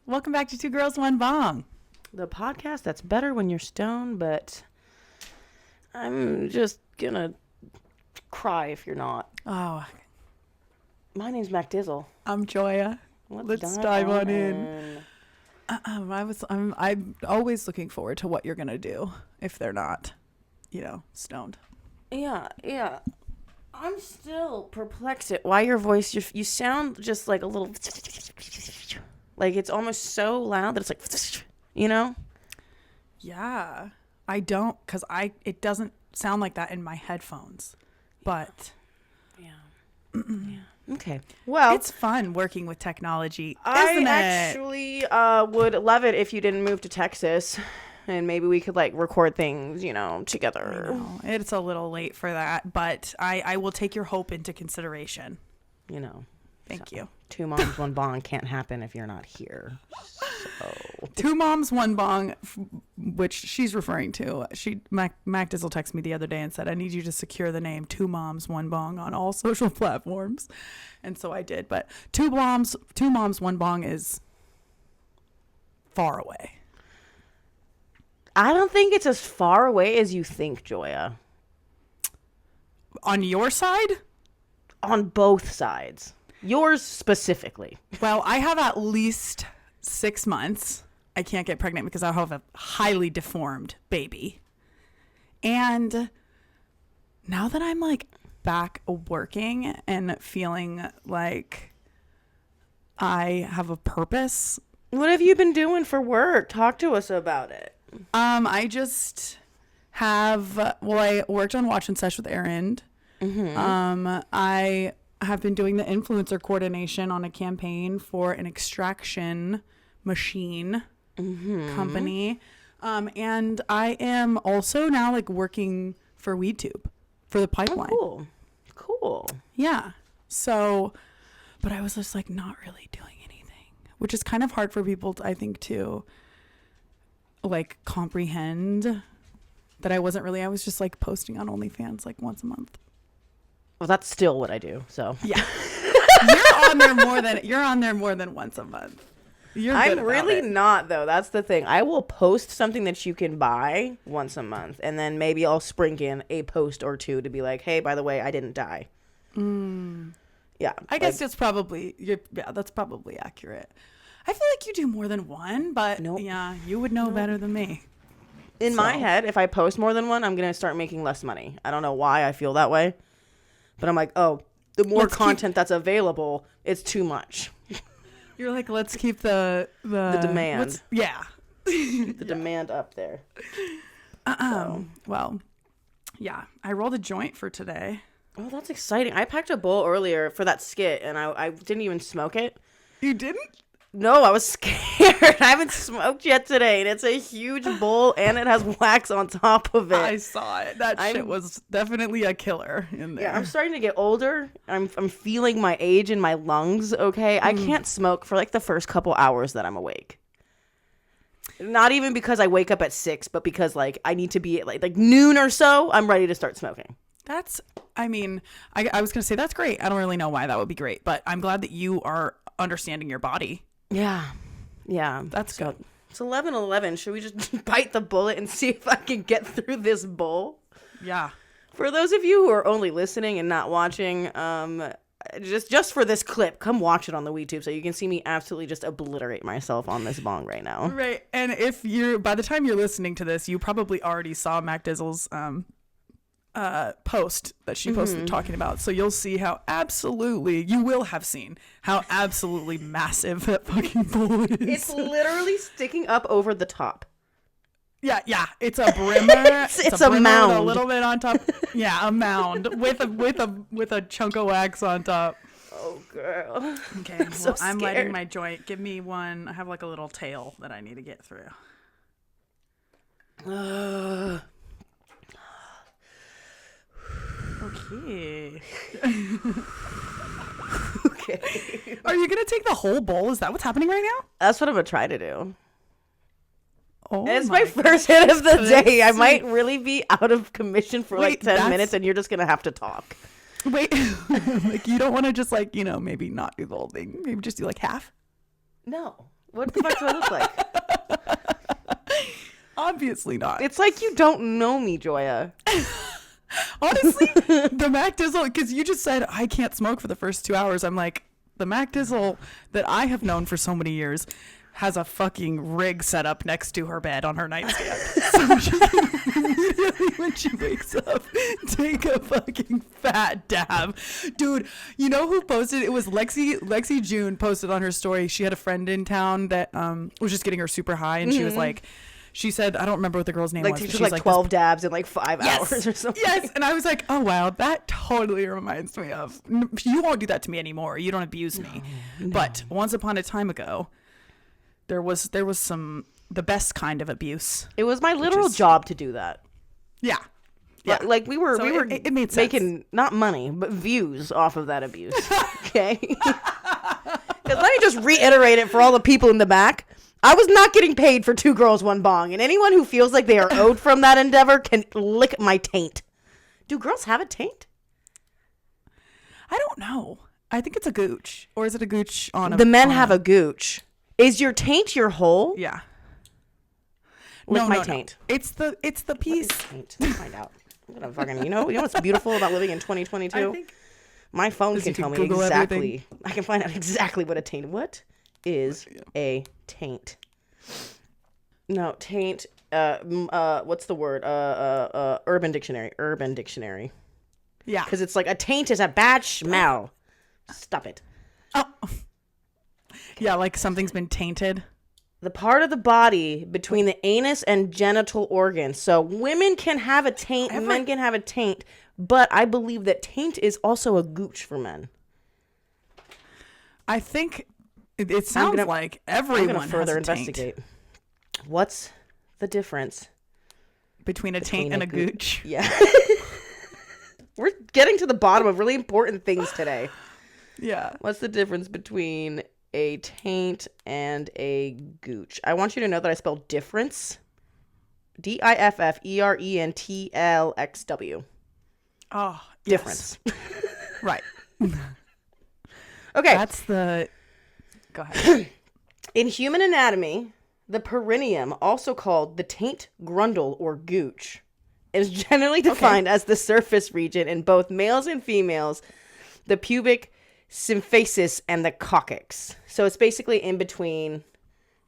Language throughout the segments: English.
Welcome back to Two Girls, One Bong. The podcast that's better when you're stoned, but I'm just gonna cry if you're not. Oh, My name's Mac Dizzle. I'm Joya. Let's dive on in. I'm always looking forward to what you're gonna do if they're not, stoned. Yeah. I'm still perplexed at why your voice, you sound just like a little, like it's almost so loud that it's like, Yeah, I don't, because it doesn't sound like that in my headphones, but yeah. Okay. Well, it's fun working with technology, I isn't it? actually would love it if you didn't move to Texas. And maybe we could record things, together. I know. It's a little late for that, but I will take your hope into consideration. Thank you. Two moms, one bong can't happen if you're not here. So. Two moms, one bong, which she's referring to. Mac Dizzle texted me the other day and said, I need you to secure the name Two Moms, One Bong on all social platforms. And so I did. But two moms, one bong is far away. I don't think it's as far away as you think, Joya. On your side? On both sides. Yours specifically. Well, I have at least 6 months. I can't get pregnant because I have a highly deformed baby. And now that I'm back working and feeling like I have a purpose. What have you been doing for work? Talk to us about it. I just have, I worked on Watch and Sesh with Arend. Mm-hmm. I have been doing the influencer coordination on a campaign for an extraction machine company. And I am also now working for WeedTube for the pipeline. Oh, cool. Yeah. So, but I was just not really doing anything, which is kind of hard for people, I think, to comprehend that I wasn't really. I was just posting on OnlyFans once a month. Well, that's still what I do. So yeah, you're on there more than once a month. I'm really not, though. That's the thing. I will post something that you can buy once a month, and then maybe I'll sprinkle in a post or two to be like, hey, by the way, I didn't die. Yeah, I guess that's probably accurate. I feel like you do more than one, but nope. Yeah, you would know better than me. In my head, if I post more than one, I'm going to start making less money. I don't know why I feel that way, but I'm the more content that's available, it's too much. You're let's keep the demand. The demand up there. Well, yeah, I rolled a joint for today. Oh, that's exciting. I packed a bowl earlier for that skit, and I didn't even smoke it. You didn't? No, I was scared. I haven't smoked yet today, and it's a huge bowl, and it has wax on top of it. I saw it. Shit was definitely a killer in there. Yeah, I'm starting to get older. I'm feeling my age in my lungs, okay? I can't smoke for the first couple hours that I'm awake. Not even because I wake up at 6, but because I need to be at noon or so, I'm ready to start smoking. I was going to say that's great. I don't really know why that would be great, but I'm glad that you are understanding your body. Yeah. That's good. It's 11:11. Should we just bite the bullet and see if I can get through this bowl? Yeah. For those of you who are only listening and not watching, just for this clip, come watch it on the WeedTube so you can see me absolutely just obliterate myself on this bong right now. Right. And by the time you're listening to this, you probably already saw Mac Dizzle's post that she posted talking about, so you'll see how you will have seen how absolutely massive that fucking bowl is. It's literally sticking up over the top. Yeah, it's a brimmer. it's a mound, with a little bit on top. Yeah, a mound with a chunk of wax on top. Oh, girl. Okay, well, so I'm lighting my joint. Give me one. I have a little tail that I need to get through. Okay. Okay. Are you gonna take the whole bowl? Is that what's happening right now? That's what I'm gonna try to do. Oh, it's my first hit of the day. I might really be out of commission for 10 minutes, and you're just gonna have to talk. Wait, you don't want to just maybe not do the whole thing. Maybe just do half. No, What the fuck do I look like? Obviously not. It's like you don't know me, Joya. Honestly, the Mac Dizzle, because you just said I can't smoke for the first 2 hours. I'm like, the Mac Dizzle that I have known for so many years has a fucking rig set up next to her bed on her nightstand. So she can immediately, when she wakes up, take a fucking fat dab. Dude, you know who posted? It was Lexi June posted on her story. She had a friend in town that was just getting her super high, and she was like, she said, I don't remember what the girl's name was. She took like 12 dabs in like 5 hours or something. Yes, and I was like, oh wow, that totally reminds me of. You won't do that to me anymore. You don't abuse me. No. But once upon a time ago, there was the best kind of abuse. It was my literal job to do that. Yeah. Yeah. Like we were it made sense. Making not money, but views off of that abuse. Okay? Because let me just reiterate it for all the people in the back. I was not getting paid for 2 girls, 1 bong. And anyone who feels like they are owed from that endeavor can lick my taint. Do girls have a taint? I don't know. I think it's a gooch. Or is it a gooch on a... The men have a gooch. Is your taint your hole? Yeah. Lick my taint. No. It's the piece. Taint? Let's find out. I'm gonna fucking, you know what's beautiful about living in 2022? My phone can tell me Google exactly. Everything. I can find out exactly what a taint. What is a taint? No, taint. What's the word? Urban Dictionary. Yeah. Because it's like a taint is a bad smell. Stop it. Oh. Yeah, like something's been tainted. The part of the body between the anus and genital organs. So women can have a taint, men can have a taint, but I believe that taint is also a gooch for men. I think it sounds like everyone I'm gonna further has a investigate. What's the difference between a taint and a gooch? Yeah. We're getting to the bottom of really important things today. Yeah. What's the difference between a taint and a gooch? I want you to know that I spelled difference. DIFFERENTLXW. Oh, difference. Yes. Right. Okay. That's the... Go ahead. In human anatomy, the perineum, also called the taint, grundle, or gooch, is generally defined as the surface region in both males and females, the pubic symphysis and the coccyx. So it's basically in between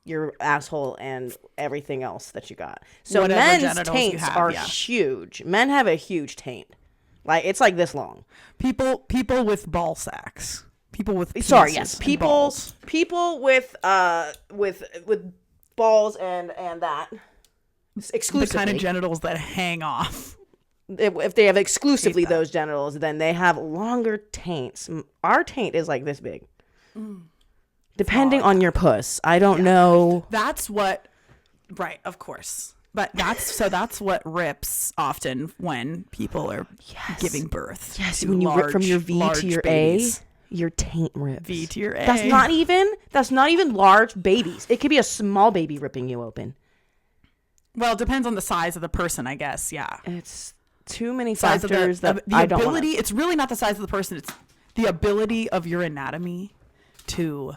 your asshole and everything else that you got. So whatever men's taints are huge. Men have a huge taint. Like it's like this long. People with ball sacks. People with people with balls and that exclusively. The kind of genitals that hang off. If they have exclusively those genitals, then they have longer taints. Our taint is like this big. Depending on your puss. I don't know. That's what, right, of course. But that's what rips often when people are giving birth. Yes, when you rip from your V to your babies. A, your taint rips. V to your A. That's not even large babies. It could be a small baby ripping you open. Well, it depends on the size of the person, I guess. Yeah. It's too many factors that I don't want. It's really not the size of the person. It's the ability of your anatomy to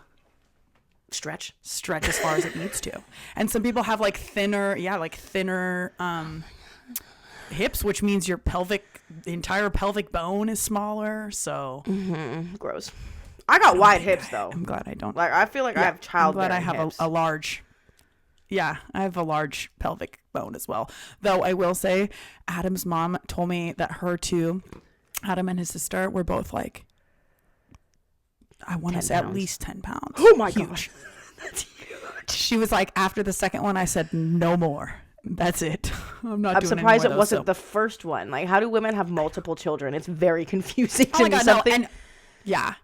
stretch as far as it needs to. And some people have thinner hips, which means your entire pelvic bone is smaller. So gross. I got wide hips though. I'm glad I don't. I feel like I have childbearing hips. I'm glad I have a large. Yeah, I have a large pelvic bone as well. Though I will say, Adam's mom told me that her too, Adam and his sister were both I want to say at least 10 pounds. Oh my gosh. That's huge. She was like, after the second one, I said, no more. That's it. I'm surprised it wasn't the first one. How do women have multiple children? It's very confusing to me. No. And, yeah.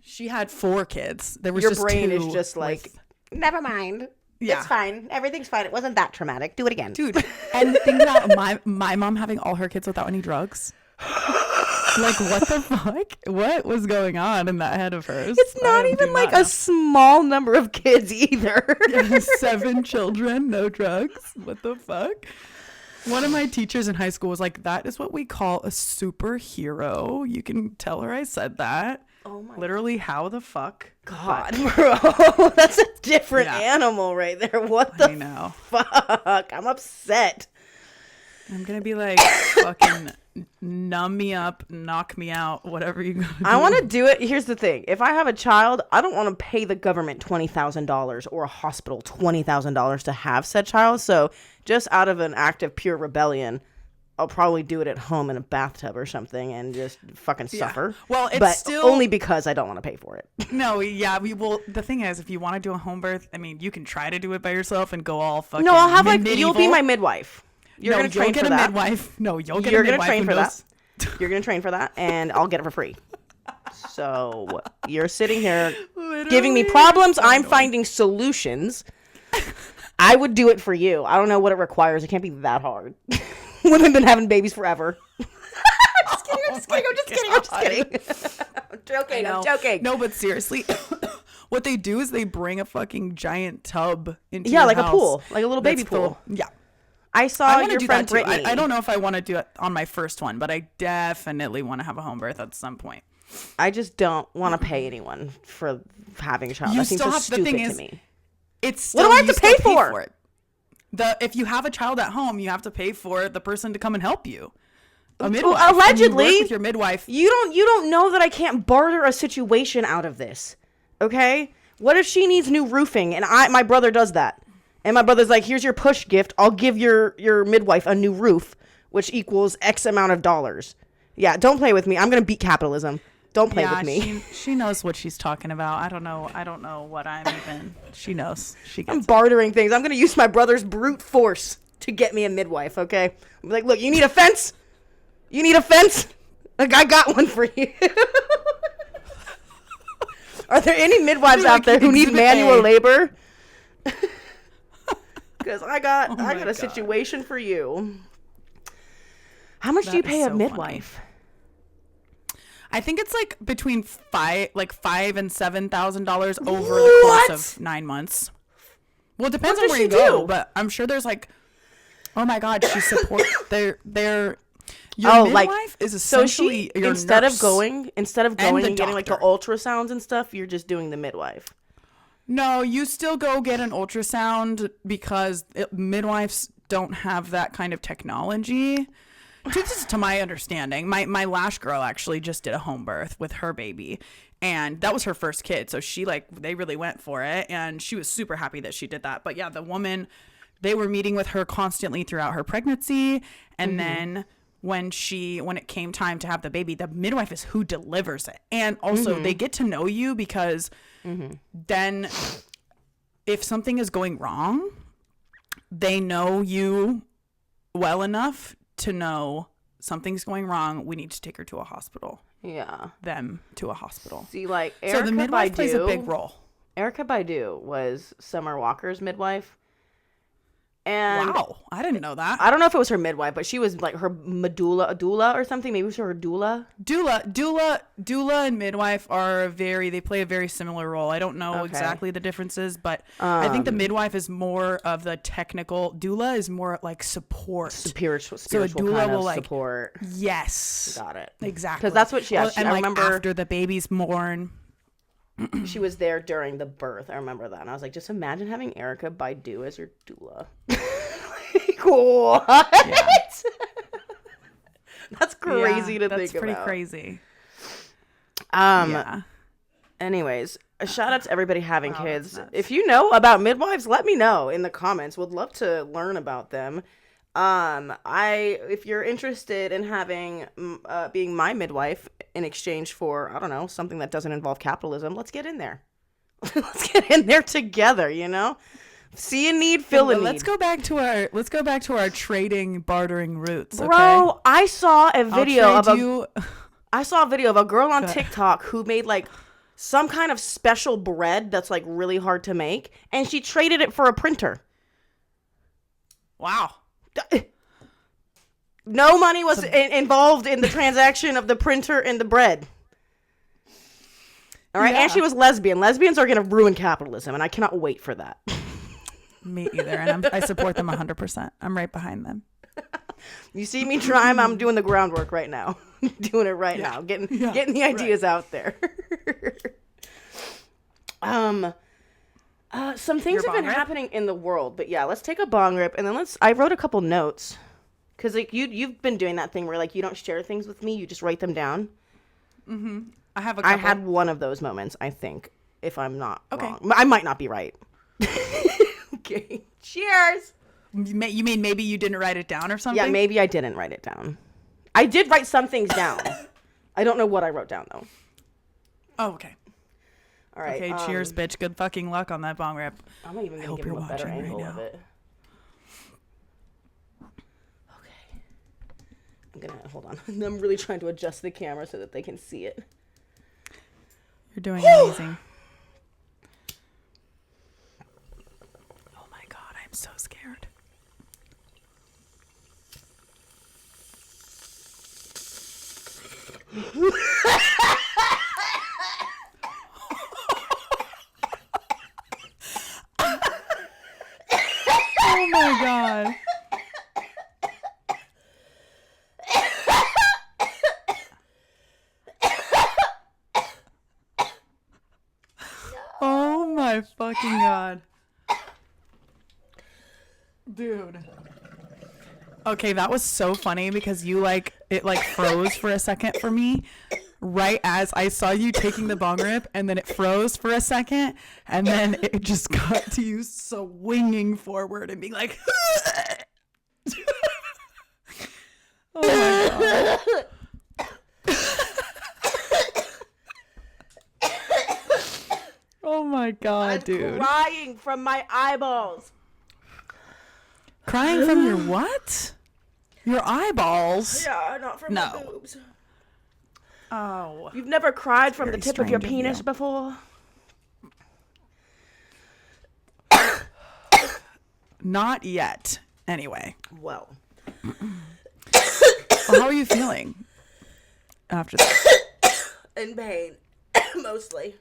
She had 4 kids. There was your just brain 2 is just never mind. Yeah. It's fine. Everything's fine. It wasn't that traumatic. Do it again. Dude. And think about my mom having all her kids without any drugs. What the fuck? What was going on in that head of hers? It's not even a small number of kids either. 7 children, no drugs. What the fuck? One of my teachers in high school was like, that is what we call a superhero. You can tell her I said that. Oh my Literally, how the fuck? God, bro. That's a different animal right there. What the fuck? I'm upset. I'm going to be like, fucking numb me up, knock me out, whatever you got to do. I want to do it. Here's the thing. If I have a child, I don't want to pay the government $20,000 or a hospital $20,000 to have said child. So just out of an act of pure rebellion, I'll probably do it at home in a bathtub or something and just fucking suffer. Well, it's but still only because I don't want to pay for it. No, yeah, we will. The thing is, if you want to do a home birth, I mean, you can try to do it by yourself and go all fucking. No, I'll have medieval. you'll be my midwife. You're gonna train for that. Midwife. No, you'll get You're a midwife. You're gonna train for that. You're gonna train for that, and I'll get it for free. So you're sitting here giving me problems. I'm finding solutions. I would do it for you. I don't know what it requires. It can't be that hard. Women have been having babies forever. I'm just kidding. I'm joking. No, but seriously, what they do is they bring a fucking giant tub into your like house. A pool, like a little baby pool. Yeah. I saw your friend Brittany. I don't know if I want to do it on my first one, but I definitely want to have a home birth at some point. I just don't want to pay anyone for having a child. That seems so stupid to me. It's still, what do I have to pay for it? If you have a child at home, you have to pay for the person to come and help you. A midwife. Allegedly, you with your midwife. You don't know that I can't barter a situation out of this. Okay? What if she needs new roofing and my brother does that? And my brother's like, here's your push gift. I'll give your midwife a new roof, which equals X amount of dollars. Yeah, don't play with me. I'm going to beat capitalism. Don't play with me. She knows what she's talking about. I don't know what I'm even. She knows. I'm bartering things. I'm going to use my brother's brute force to get me a midwife, okay? I'm like, look, you need a fence? You need a fence? Like, I got one for you. Are there any midwives out there who need manual labor? Because I got a situation for you. How much do you pay a midwife? Funny. I think it's like between $5,000 and $7,000 over the course of 9 months. Well, it depends on where you go, but I'm sure there's like, oh my God, she supports their your midwife is essentially your instead nurse of going and getting doctor. like the ultrasounds and stuff, you're just doing the midwife. No, you still go get an ultrasound because midwives don't have that kind of technology. To my understanding, my lash girl actually just did a home birth with her baby, and that was her first kid. So they really went for it, and she was super happy that she did that. But yeah, the woman, they were meeting with her constantly throughout her pregnancy, and then when it came time to have the baby, the midwife is who delivers it, and also they get to know you because then if something is going wrong, they know you well enough to know something's going wrong. We need to take her to a hospital. Yeah. Them to a hospital. See, like, so the midwife plays a big role. Erykah Badu was Summer Walker's midwife. And wow, I didn't know that. I don't know if it was her midwife, but she was like her doula or something. Maybe it was her doula. Doula and midwife they play a very similar role. I don't know exactly the differences, but I think the midwife is more of the technical. Doula is more like support. Spiritual so a doula kind of will support. Yes. Got it. Exactly. Because that's what she has. And I remember after the baby's born. She was there during the birth. I remember that. And I was like, just imagine having Erykah Badu as your doula. Like, what? Yeah. That's crazy to think about. That's pretty crazy. Anyways, a shout out to everybody having kids. If you know about midwives, let me know in the comments. Would love to learn about them. If you're interested in having being my midwife in exchange for, I don't know, something that doesn't involve capitalism, let's get in there. Let's get in there together, you know? See a need, fill a need. Let's go back to our trading, bartering roots. Okay? Bro, I saw a video of a girl on TikTok who made like some kind of special bread that's like really hard to make, and she traded it for a printer. Wow. No money was involved in the transaction of the printer and the bread. All right, and she was lesbian. Lesbians are going to ruin capitalism, and I cannot wait for that. Me either, and I support them 100%. I'm right behind them. You see me trying, I'm doing the groundwork right now. Doing it right now. Getting the ideas out there. Some things have been happening in the world, but yeah, let's take a bong rip and then I wrote a couple notes. Cause like you've been doing that thing where like you don't share things with me, you just write them down. Mm-hmm. I have a couple. I had one of those moments, I think, if I'm not wrong. I might not be right. Okay. Cheers. You mean maybe you didn't write it down or something? Yeah, maybe I didn't write it down. I did write some things down. I don't know what I wrote down, though. Oh, okay. All right. Okay, cheers, bitch. Good fucking luck on that bong rip. I'm not even going to give him a better angle of it. Okay. I'm going to... Hold on. I'm really trying to adjust the camera so that they can see it. You're doing amazing. Oh, my God. I'm so scared. Oh my God. Oh my fucking God. Dude. Okay, that was so funny because it froze for a second for me right as I saw you taking the bong rip, and then it froze for a second, and then it just got to you swinging forward and being like, oh my God. Oh my God, dude. I'm crying from my eyeballs. Crying from your what? Your eyeballs? Yeah, not from my boobs. Oh. You've never cried from the tip of your penis before? Not yet. Anyway. Well, how are you feeling after that? In pain, mostly.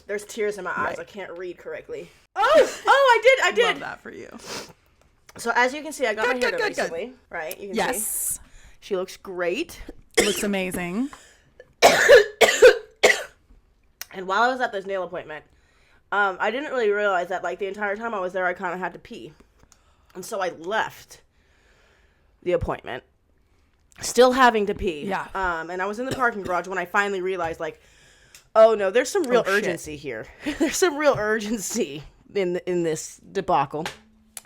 There's tears in my eyes. I can't read correctly. I did. Love that for you. So as you can see, I got my hair done recently. Right? You can see. She looks great. Looks amazing. And while I was at this nail appointment, I didn't really realize that like the entire time I was there, I kind of had to pee. And so I left the appointment still having to pee. Yeah. And I was in the parking garage when I finally realized like, oh no, there's some real urgency here. There's some real urgency in this debacle.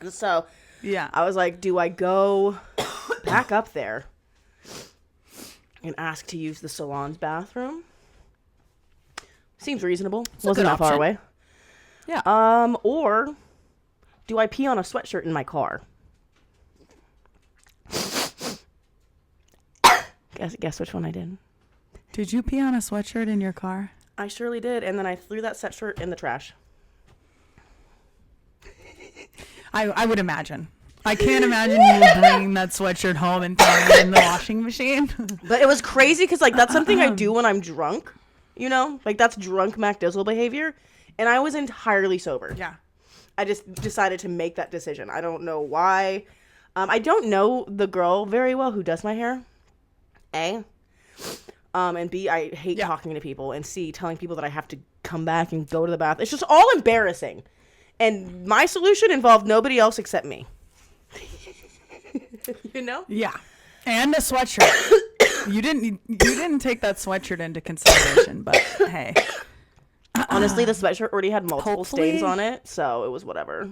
And so I was like, do I go back up there and ask to use the salon's bathroom? Seems reasonable. Wasn't that far away. Yeah. Or do I pee on a sweatshirt in my car? Guess which one I did. Did you pee on a sweatshirt in your car? I surely did, and then I threw that sweatshirt in the trash. I would imagine. I can't imagine you bringing that sweatshirt home and throwing it in the washing machine. But it was crazy because, like, that's something I do when I'm drunk, you know? Like, that's drunk Mac Dizzle behavior, and I was entirely sober. Yeah. I just decided to make that decision. I don't know why. I don't know the girl very well who does my hair, A. And B, I hate talking to people, and C, telling people that I have to come back and go to the bathroom. It's just all embarrassing. And my solution involved nobody else except me. You know? Yeah. And the sweatshirt. You didn't take that sweatshirt into consideration, but hey. Honestly, the sweatshirt already had multiple stains on it, so it was whatever.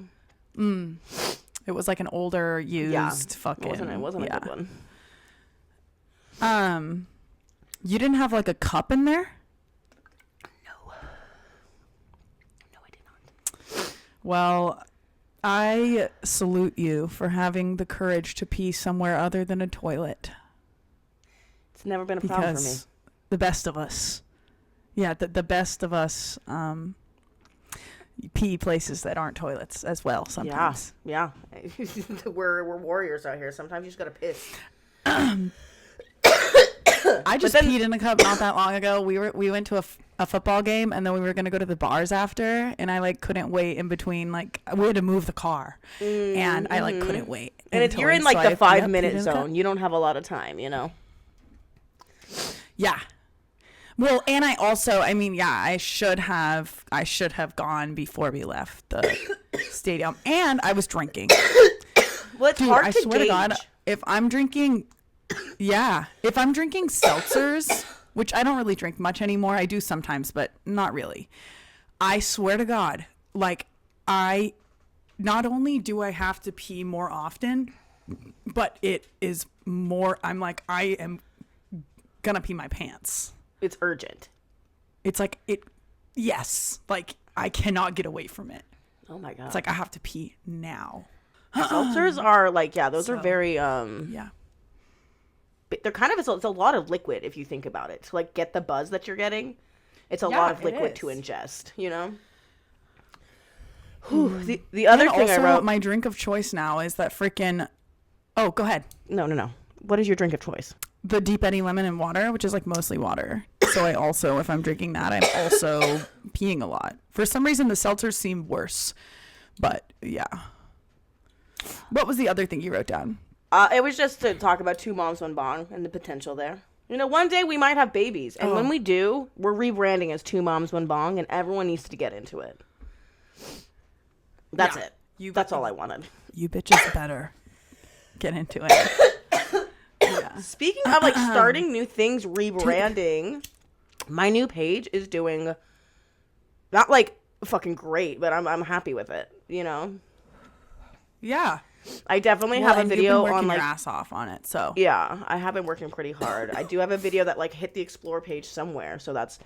It was like an older, used fucking... It wasn't a good one. You didn't have like a cup in there? No, I did not. Well, I salute you for having the courage to pee somewhere other than a toilet. It's never been a problem for me. The best of us. Yeah, the best of us pee places that aren't toilets as well sometimes. Yeah. We're warriors out here. Sometimes you just gotta piss. I just peed in a cup not that long ago. We went to a football game, and then we were gonna go to the bars after, and I like couldn't wait in between. Like we had to move the car, and I like couldn't wait. And if you're in like the 5-minute zone, you don't have a lot of time, you know. Yeah. Well, and I mean, yeah, I should have gone before we left the stadium, and I was drinking. Well, it's hard to swear gauge. to God, if I'm drinking seltzers, which I don't really drink much anymore, I do sometimes, but not really. I swear to God, like not only do I have to pee more often, but it is more. I'm like, I am gonna pee my pants. It's urgent. It's like yes, like I cannot get away from it. Oh my God. It's like I have to pee now. Seltzers are like, yeah, those are very yeah. They're kind of it's a lot of liquid if you think about it. To like get the buzz that you're getting, it's a lot of liquid to ingest, you know. The other thing also, I wrote, my drink of choice now is that freaking. Oh, go ahead. No. What is your drink of choice? The Deep Eddy lemon and water, which is like mostly water. So I also, if I'm drinking that, I'm also peeing a lot. For some reason, the seltzers seem worse. But yeah. What was the other thing you wrote down? It was just to talk about 2 moms, 1 bong and the potential there. You know, one day we might have babies. And when we do, we're rebranding as 2 moms, 1 bong, and everyone needs to get into it. That's it. That's all I wanted. You bitches better get into it. Yeah. Speaking of like starting new things, rebranding, my new page is doing not like fucking great, but I'm happy with it, you know? Yeah. I definitely have a video you've been on like your ass off on it. So yeah, I have been working pretty hard. I do have a video that like hit the explore page somewhere, so that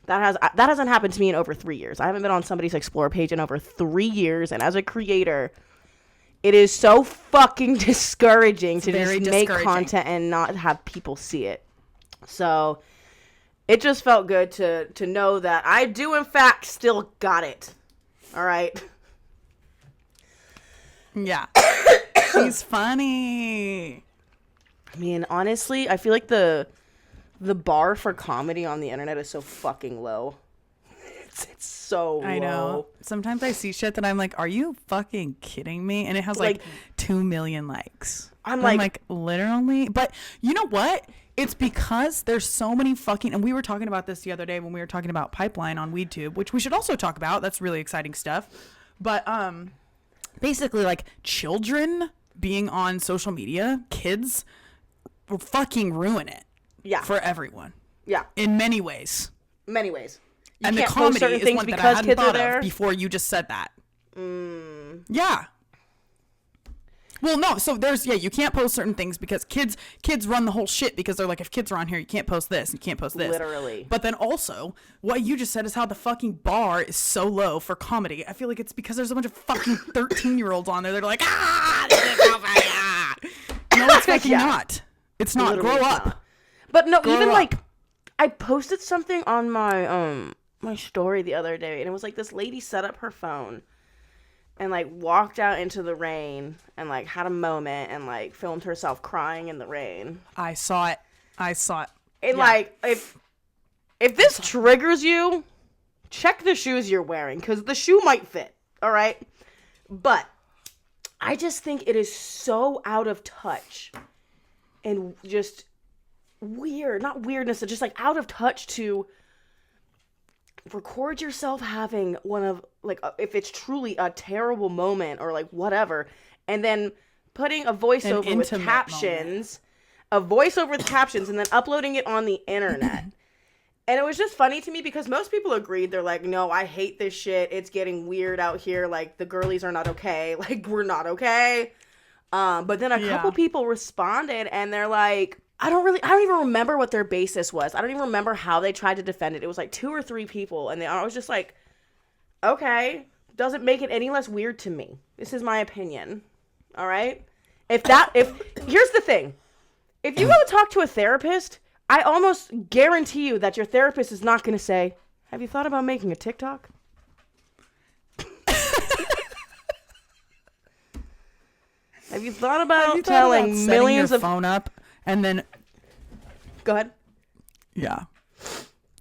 hasn't happened to me in over 3 years. I haven't been on somebody's explore page in over 3 years, and as a creator, it is so fucking discouraging to just make content and not have people see it. So it just felt good to know that I do in fact still got it. All right. Yeah. She's funny. I mean, honestly, I feel like the bar for comedy on the internet is so fucking low. It's so low. I know. Sometimes I see shit that I'm like, are you fucking kidding me? And it has like 2 million likes. I'm like, literally. But you know what? It's because there's so many fucking, and we were talking about this the other day when we were talking about PipeLine on WeedTube, which we should also talk about. That's really exciting stuff. But basically, like, children being on social media, kids will fucking ruin it. Yeah. For everyone. Yeah. In many ways. Many ways. You and can't the comedy certain is things one that I because hadn't kids are thought there of before you just said that. Yeah. Well, no. So you can't post certain things because kids run the whole shit because they're like, if kids are on here, you can't post this, you can't post this. Literally. But then also, what you just said is how the fucking bar is so low for comedy. I feel like it's because there's a bunch of fucking 13-year-olds on there that are like, this is so funny, ah. No, it's fucking not. It's not. Literally Grow it's up. not. But no, Grow even up. like, I posted something on my my story the other day, and it was like this lady set up her phone and like walked out into the rain and like had a moment and like filmed herself crying in the rain. I saw it. And like, if this triggers you, check the shoes you're wearing, because the shoe might fit, all right? But I just think it is so out of touch and just weird, not weirdness, it's just like out of touch to record yourself having one of, like, if it's truly a terrible moment or like whatever, and then putting a voiceover with captions, and then uploading it on the internet. And it was just funny to me because most people agreed. They're like, no, I hate this shit. It's getting weird out here. Like, the girlies are not okay. Like, we're not okay. But then a couple people responded and they're like, I don't even remember what their basis was. I don't even remember how they tried to defend it. It was like 2 or 3 people. And I was just like, okay, doesn't make it any less weird to me. This is my opinion. All right. Here's the thing. If you go talk to a therapist, I almost guarantee you that your therapist is not going to say, have you thought about making a TikTok? Have you thought about telling millions of phone up and then go ahead. Yeah.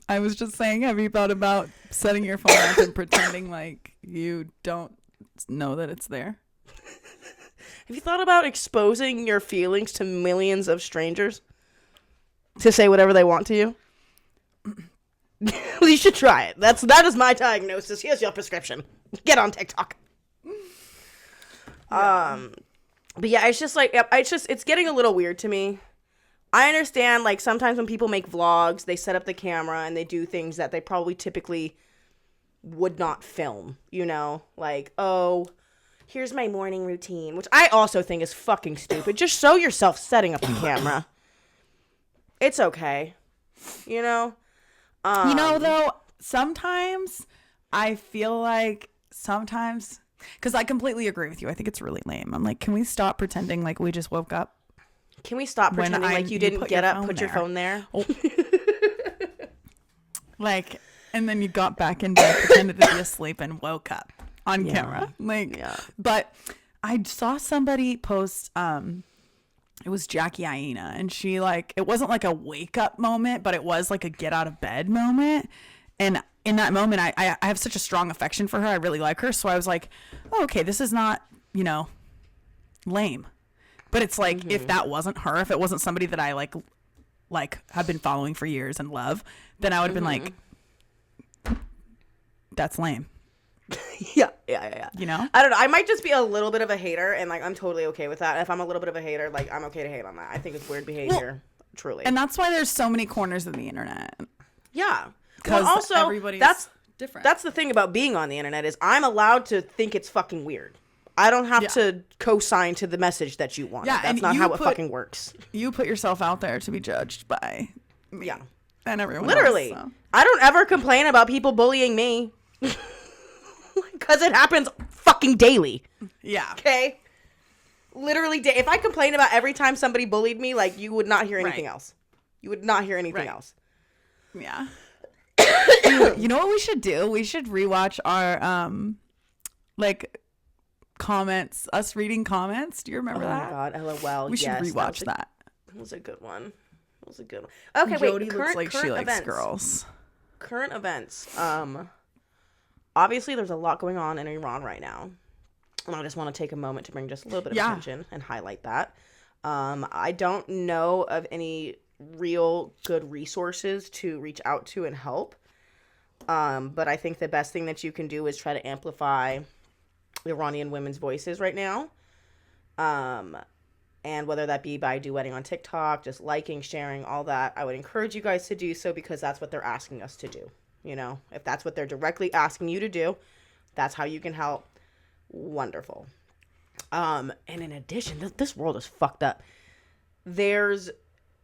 I was just saying, have you thought about setting your phone up and pretending like you don't know that it's there? Have you thought about exposing your feelings to millions of strangers to say whatever they want to you? You should try it. That is my diagnosis. Here's your prescription. Get on TikTok. Yeah. But yeah, it's just like it's getting a little weird to me. I understand, like, sometimes when people make vlogs, they set up the camera and they do things that they probably typically would not film, you know? Like, oh, here's my morning routine, which I also think is fucking stupid. Just show yourself setting up the camera. It's okay. You know? Though, sometimes I feel like because I completely agree with you. I think it's really lame. I'm like, can we stop pretending like we just woke up? Can we stop pretending like you didn't get up, put your phone there? Oh. Like, and then you got back in bed, pretended to be asleep, and woke up on camera. Like, but I saw somebody post, it was Jackie Aina, and she, like, it wasn't like a wake up moment, but it was like a get out of bed moment. And in that moment, I have such a strong affection for her. I really like her. So I was like, oh, okay, this is not, lame. But it's like, if that wasn't her, if it wasn't somebody that I like have been following for years and love, then I would have been like, that's lame. Yeah. You know? I don't know. I might just be a little bit of a hater, and like I'm totally okay with that. If I'm a little bit of a hater, like I'm okay to hate on that. I think it's weird behavior, truly. And that's why there's so many corners of the internet. Yeah. Because also, everybody's different. That's the thing about being on the internet is I'm allowed to think it's fucking weird. I don't have to co-sign to the message that you want. Yeah, that's not how it fucking works. You put yourself out there to be judged by me. Yeah. And everyone literally else, so. I don't ever complain about people bullying me because it happens fucking daily. Yeah. Okay. Literally, if I complained about every time somebody bullied me, like, you would not hear anything else. You would not hear anything else. Yeah. You know what we should do? We should rewatch our comments, us reading comments. Do you remember that? Oh my god, LOL. We should rewatch that. That was a good one. Okay, Jody looks like she likes girls. Current events. Obviously there's a lot going on in Iran right now. And I just want to take a moment to bring just a little bit of attention and highlight that. I don't know of any real good resources to reach out to and help. But I think the best thing that you can do is try to amplify Iranian women's voices right now. And whether that be by duetting on TikTok, just liking, sharing, all that, I would encourage you guys to do so because that's what they're asking us to do. You know, if that's what they're directly asking you to do, that's how you can help. Wonderful. And in addition, this world is fucked up. There's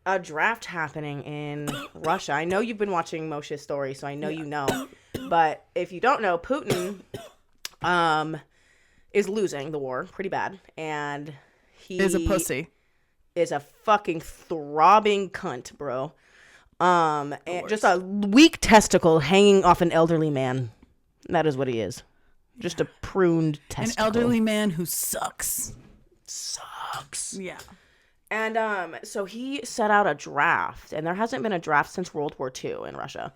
a draft happening in Russia. I know you've been watching Moshe's story, so I know you know. But if you don't know, Putin is losing the war pretty bad, and he is a pussy. Is a fucking throbbing cunt, bro. And just a weak testicle hanging off an elderly man. That is what he is. Just a pruned testicle. An elderly man who sucks. Yeah. And so he set out a draft, and there hasn't been a draft since World War II in Russia,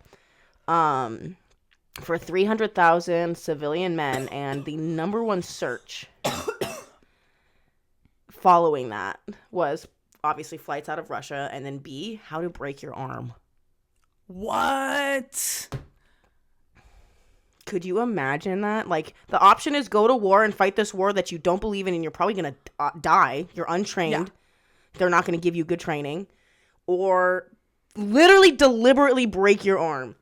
for 300,000 civilian men, and the number one search following that was obviously flights out of Russia, and then B, how to break your arm. What? Could you imagine that? Like, the option is go to war and fight this war that you don't believe in, and you're probably going to die. You're untrained. Yeah. They're not going to give you good training. Or literally deliberately break your arm.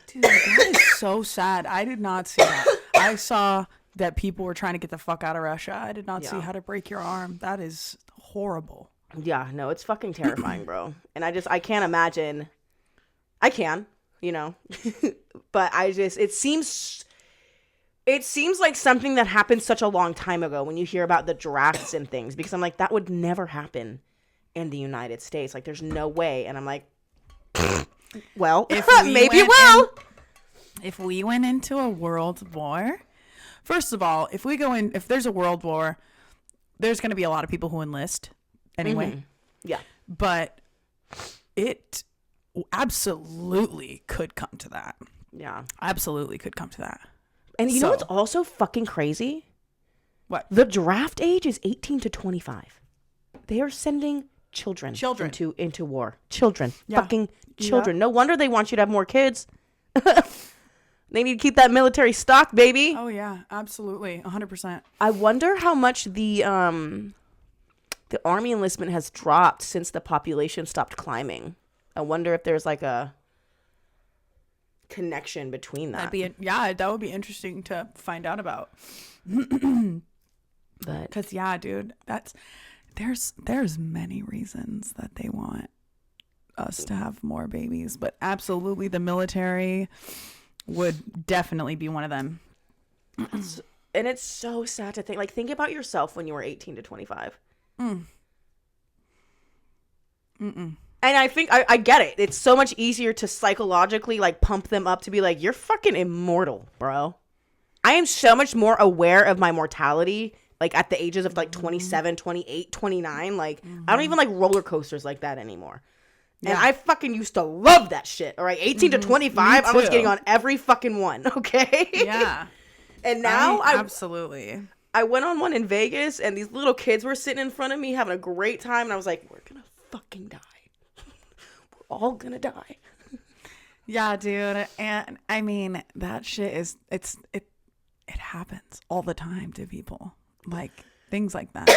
Dude, that is so sad. I did not see that. I saw that people were trying to get the fuck out of Russia. I did not see how to break your arm. That is horrible. Yeah, no, it's fucking terrifying, bro. And I can't imagine. I can, but it seems like something that happened such a long time ago when you hear about the drafts and things, because I'm like, that would never happen in the United States. Like, there's no way. And I'm like, well, maybe it will. If we went into a world war, first of all, if there's a world war, there's going to be a lot of people who enlist anyway. Mm-hmm. Yeah. But it absolutely could come to that. Yeah. Absolutely could come to that. And you know what's also fucking crazy? What? The draft age is 18 to 25. They are sending children into war. Children. Yeah. Fucking children. Yeah. No wonder they want you to have more kids. They need to keep that military stock, baby. Oh yeah, absolutely. 100%. I wonder how much the army enlistment has dropped since the population stopped climbing. I wonder if there's like a connection between that. That would be interesting to find out about. But because dude, there's many reasons that they want us to have more babies, but absolutely the military would definitely be one of them. And it's so sad to think. Like, think about yourself when you were 18 to 25. And I think I get it. It's so much easier to psychologically like pump them up to be like, you're fucking immortal, bro. I am so much more aware of my mortality, like at the ages of like 27, 28, 29. Like, I don't even like roller coasters like that anymore. And I fucking used to love that shit. All right, 18 to 25, I was getting on every fucking one. Okay. Yeah. And now absolutely. I went on one in Vegas, and these little kids were sitting in front of me having a great time, and I was like, we're gonna fucking die. We're all gonna die. Yeah, dude. And I mean, that shit is it happens all the time to people. Like things like that.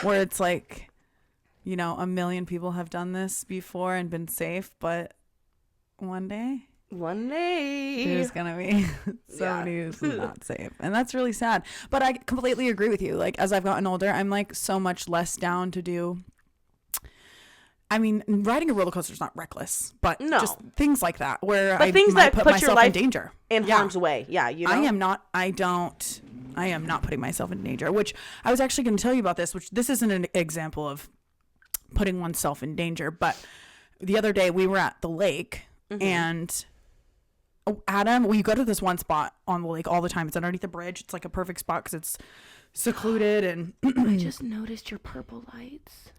Where it's like, you know, 1 million people have done this before and been safe, but one day there's gonna be somebody who's not safe, and that's really sad. But I completely agree with you. Like, as I've gotten older, I'm like so much less down to do. I mean, riding a roller coaster is not reckless, but just things like that where things might that put put myself your life in danger, in harm's way. Yeah, you know. I am not putting myself in danger. Which I was actually going to tell you about this. Which this isn't an example of putting oneself in danger, but the other day we were at the lake and Adam, we go to this one spot on the lake all the time. It's underneath the bridge. It's like a perfect spot because it's secluded. And I just noticed your purple lights.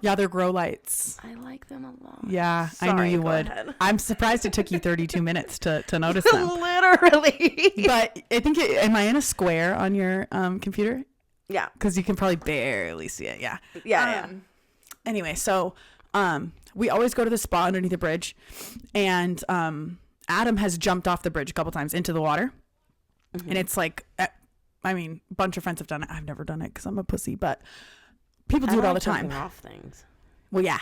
Yeah, they're grow lights. I like them a lot. Yeah, Sorry, I knew you would. Ahead. I'm surprised it took you 32 minutes to notice them. Literally. But I think, am I in a square on your computer? Yeah. Because you can probably barely see it. Yeah. Yeah. Anyway, so we always go to the spot underneath the bridge. And Adam has jumped off the bridge a couple times into the water. And it's like, I mean, a bunch of friends have done it. I've never done it because I'm a pussy, but people do it all the time. Off things. Well, yeah.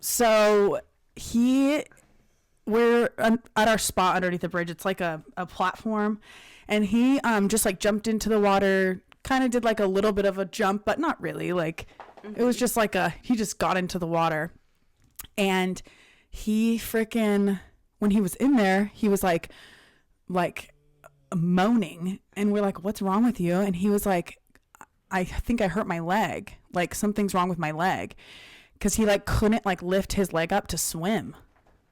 So we're at our spot underneath the bridge. It's like a platform, and he just like jumped into the water, kind of did like a little bit of a jump, but not really. Like it was just like he just got into the water, and he freaking, when he was in there, he was like moaning, and we're like, "What's wrong with you?" And he was like, I think I hurt my leg. Like something's wrong with my leg. Cause he like couldn't like lift his leg up to swim.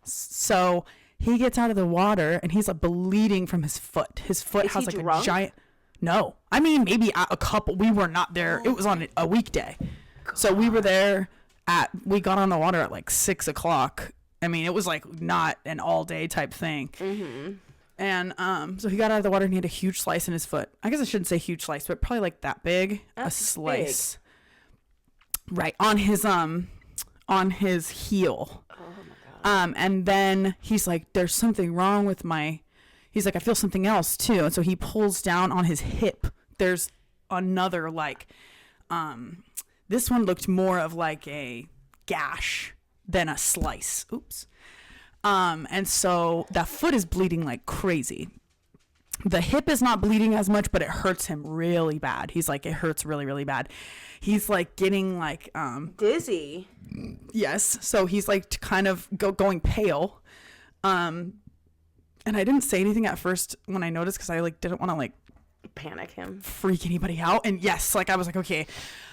So he gets out of the water and he's like bleeding from his foot. His foot has like a giant. No, I mean, maybe a couple, we were not there. It was on a weekday. God. So we were there we got on the water at like 6:00. I mean, it was like not an all day type thing. And so he got out of the water and he had a huge slice in his foot. I guess I shouldn't say huge slice, but probably like that big. That's a slice. Big. Right. On his heel. Oh my God. And then he's like, there's something wrong with he's like, I feel something else too. And so he pulls down on his hip. There's another like, this one looked more of like a gash than a slice. Oops. And so that foot is bleeding like crazy. The hip is not bleeding as much, but it hurts him really bad. He's like, it hurts really, really bad. He's like getting like, dizzy. Yes. So he's like kind of going pale. And I didn't say anything at first when I noticed, cause I like didn't want to like panic him, freak anybody out. And yes, like I was like, okay,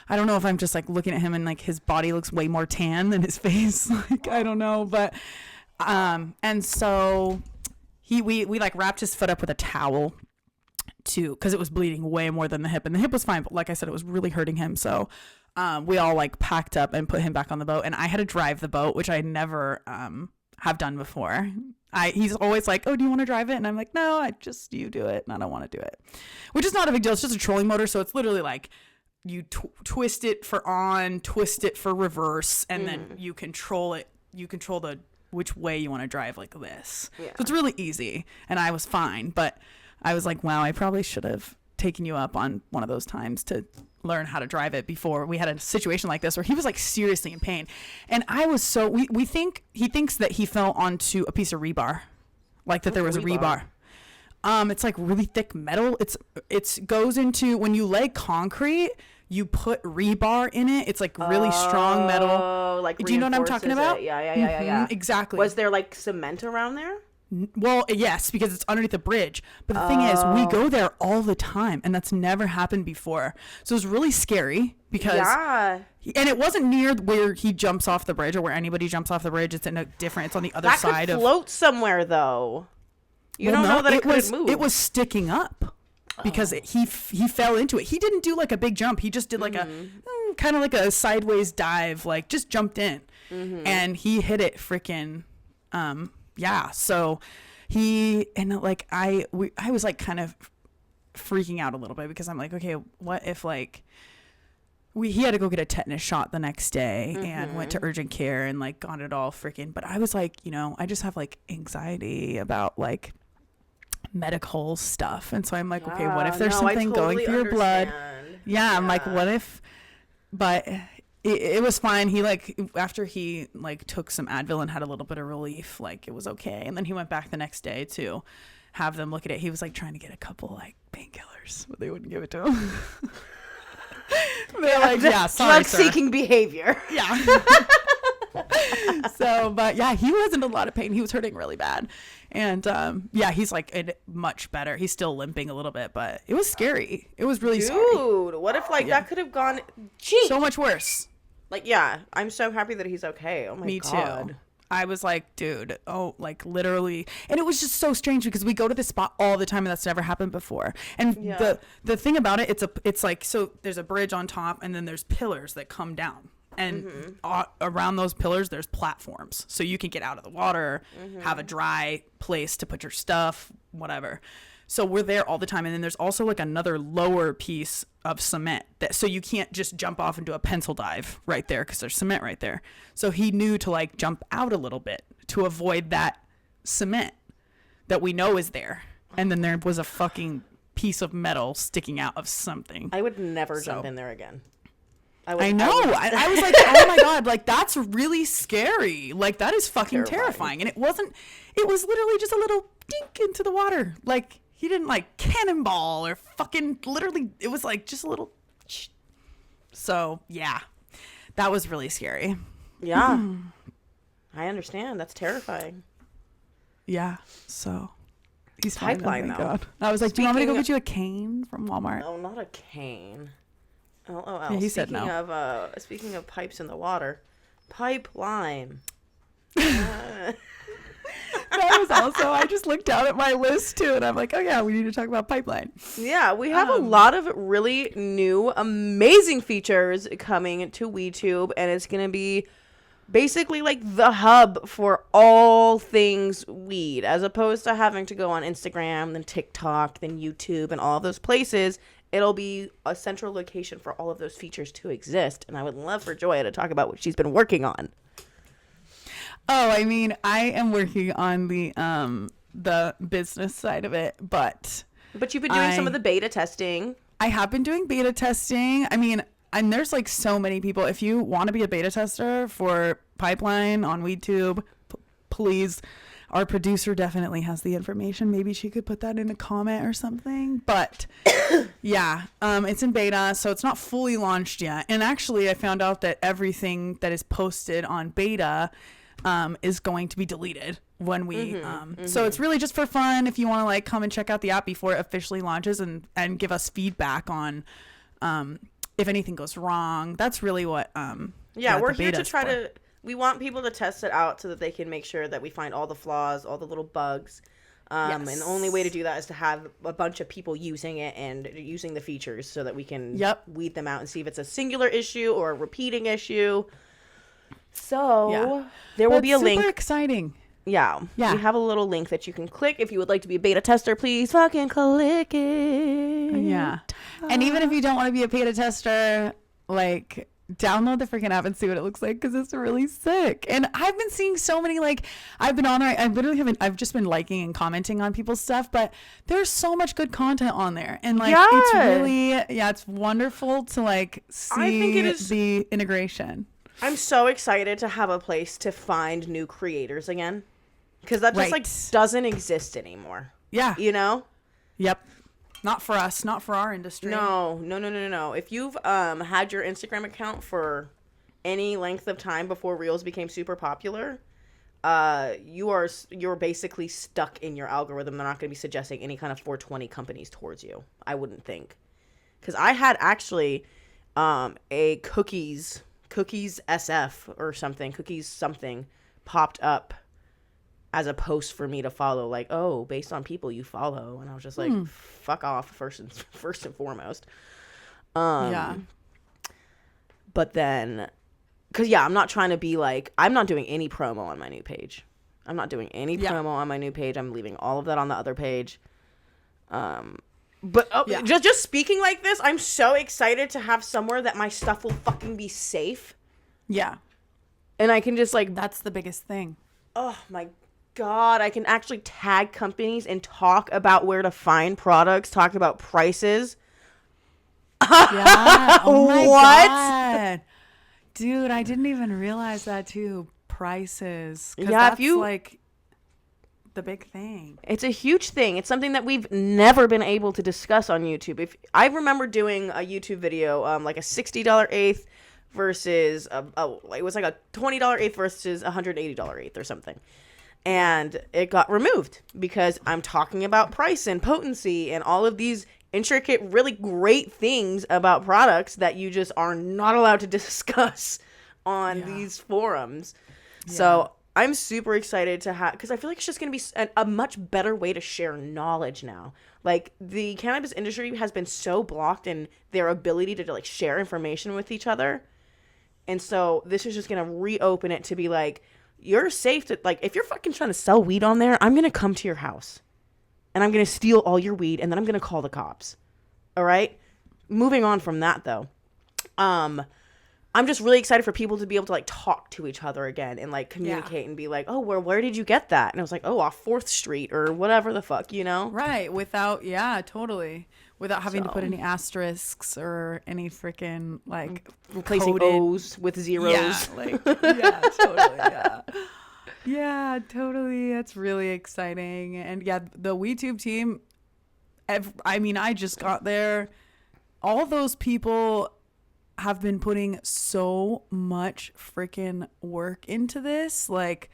I don't know if I'm just like looking at him and like his body looks way more tan than his face. Like, I don't know, but and so we like wrapped his foot up with a towel too, because it was bleeding way more than the hip, and the hip was fine, but like I said, it was really hurting him. So we all like packed up and put him back on the boat, and I had to drive the boat, which I never have done before. He's always like, oh, do you want to drive it? And I'm like, no, you do it, and I don't want to do it, which is not a big deal. It's just a trolling motor, so it's literally like you twist it for on, twist it for reverse, and then you control it. You control which way you want to drive, like this. Yeah. So it's really easy, and I was fine, but I was like, wow, I probably should have taken you up on one of those times to learn how to drive it before we had a situation like this where he was like seriously in pain. And I was he thinks that he fell onto a piece of rebar, like that there was a rebar. It's like really thick metal. It goes into, when you lay concrete, you put rebar in it. It's like really strong metal. Like, do you know what I'm talking about? Yeah. Exactly. Was there like cement around there? Well, yes, because it's underneath the bridge. But the thing is, we go there all the time, and that's never happened before. So it was really scary because, and it wasn't near where he jumps off the bridge or where anybody jumps off the bridge. It's it's on the other side of. That could float somewhere though. You don't know that it couldn't move. It was sticking up because he fell into it. He didn't do like a big jump. He just did like a kind of like a sideways dive, like just jumped in, and he hit it freaking. Yeah, so I was like kind of freaking out a little bit because I'm like, okay, what if like he had to go get a tetanus shot the next day and went to urgent care and like got it all freaking, but I was like, I just have like anxiety about like medical stuff, and so I'm like, okay, what if there's something going through your blood? Yeah, I'm like, what if, but it was fine. He like, after he like took some Advil and had a little bit of relief, like it was okay. And then he went back the next day to have them look at it. He was like trying to get a couple like painkillers, but they wouldn't give it to him. They're like, drug seeking behavior. Yeah. So, but yeah, he was in a lot of pain. He was hurting really bad. And he's like much better. He's still limping a little bit, but it was scary. It was really scary. Dude, what if like that could have gone so much worse? Like, yeah, I'm so happy that he's okay. Oh my God. Me too. I was like, dude, like literally. And it was just so strange because we go to this spot all the time and that's never happened before. And the thing about it, it's like, so there's a bridge on top and then there's pillars that come down. And around those pillars, there's platforms. So you can get out of the water, have a dry place to put your stuff, whatever. So we're there all the time. And then there's also like another lower piece of cement so you can't just jump off and do a pencil dive right there because there's cement right there. So he knew to like jump out a little bit to avoid that cement that we know is there. And then there was a fucking piece of metal sticking out of something. I would never jump in there again. I know. I was like, oh my God, like that's really scary. Like that is fucking terrifying. And it was literally just a little dink into the water. Like he didn't like cannonball or fucking literally, it was like just a little. So yeah, that was really scary. Yeah. I understand. That's terrifying. Yeah. So he's fine. Pipeline though. God. I was like, do you want me to go get you a cane from Walmart? No, not a cane. LOL. Yeah, he said no. Speaking of pipes in the water, pipeline. That was also, I just looked down at my list too, and I'm like, oh yeah, we need to talk about pipeline. Yeah, we have a lot of really new, amazing features coming to WeedTube, and it's going to be basically like the hub for all things weed, as opposed to having to go on Instagram, then TikTok, then YouTube, and all of those places. It'll be a central location for all of those features to exist, and I would love for Joya to talk about what she's been working on. Oh, I mean, I am working on the business side of it, but you've been doing some of the beta testing. I have been doing beta testing. I mean, and there's like so many people. If you want to be a beta tester for Pipeline on WeedTube, please. Our producer definitely has the information. Maybe she could put that in a comment or something. But yeah, it's in beta, so it's not fully launched yet. And actually, I found out that everything that is posted on beta is going to be deleted when we so it's really just for fun if you want to like come and check out the app before it officially launches and give us feedback on if anything goes wrong. That's really what we're here to try to we want people to test it out so that they can make sure that we find all the flaws, all the little bugs. And the only way to do that is to have a bunch of people using it and using the features so that we can weed them out and see if it's a singular issue or a repeating issue. So there will be a link. Super exciting. Yeah. We have a little link that you can click. If you would like to be a beta tester, please fucking click it. Yeah. And even if you don't want to be a beta tester, like, download the freaking app and see what it looks like, because it's really sick. And I've been seeing so many, like, I've been on there, I've just been liking and commenting on people's stuff, but there's so much good content on there, and like it's really it's wonderful to like see I think it is, the integration. I'm so excited to have a place to find new creators again, because that just like doesn't exist anymore. Yep. Not for us, not for our industry. No. If you've had your Instagram account for any length of time before Reels became super popular, you're basically stuck in your algorithm. They're not going to be suggesting any kind of 420 companies towards you, I wouldn't think. Because I had actually a cookies SF or something, cookies something popped up as a post for me to follow, like, oh, based on people you follow. And I was just like, fuck off, first and foremost. But then, because I'm not trying to be like, I'm not doing any promo on my new page. I'm leaving all of that on the other page. Just speaking like this, I'm so excited to have somewhere that my stuff will fucking be safe. Yeah. And I can just like, that's the biggest thing. Oh my God, I can actually tag companies and talk about where to find products, talk about prices. Yeah. Oh my God. Dude, I didn't even realize that too. Prices. Yeah, that's like the big thing. It's a huge thing. It's something that we've never been able to discuss on YouTube. If I remember doing a YouTube video, like a $60 eighth versus it was like a $20 eighth versus a $180 eighth or something. And it got removed because I'm talking about price and potency and all of these intricate, really great things about products that you just are not allowed to discuss on these forums. Yeah. So I'm super excited to have, because I feel like it's just going to be a much better way to share knowledge now. Like, the cannabis industry has been so blocked in their ability to like share information with each other. And so this is just going to reopen it to be like, you're safe to, like, if you're fucking trying to sell weed on there, I'm going to come to your house and I'm going to steal all your weed and then I'm going to call the cops. All right. Moving on from that though. I'm just really excited for people to be able to like talk to each other again and like communicate and be like, oh, where did you get that? And I was like, oh, off 4th Street or whatever the fuck, you know? Right. Without having to put any asterisks or any freaking like replacing coded O's with zeros. Yeah, totally. Yeah, totally. That's really exciting. And the WeedTube team, I just got there. All those people have been putting so much freaking work into this. Like,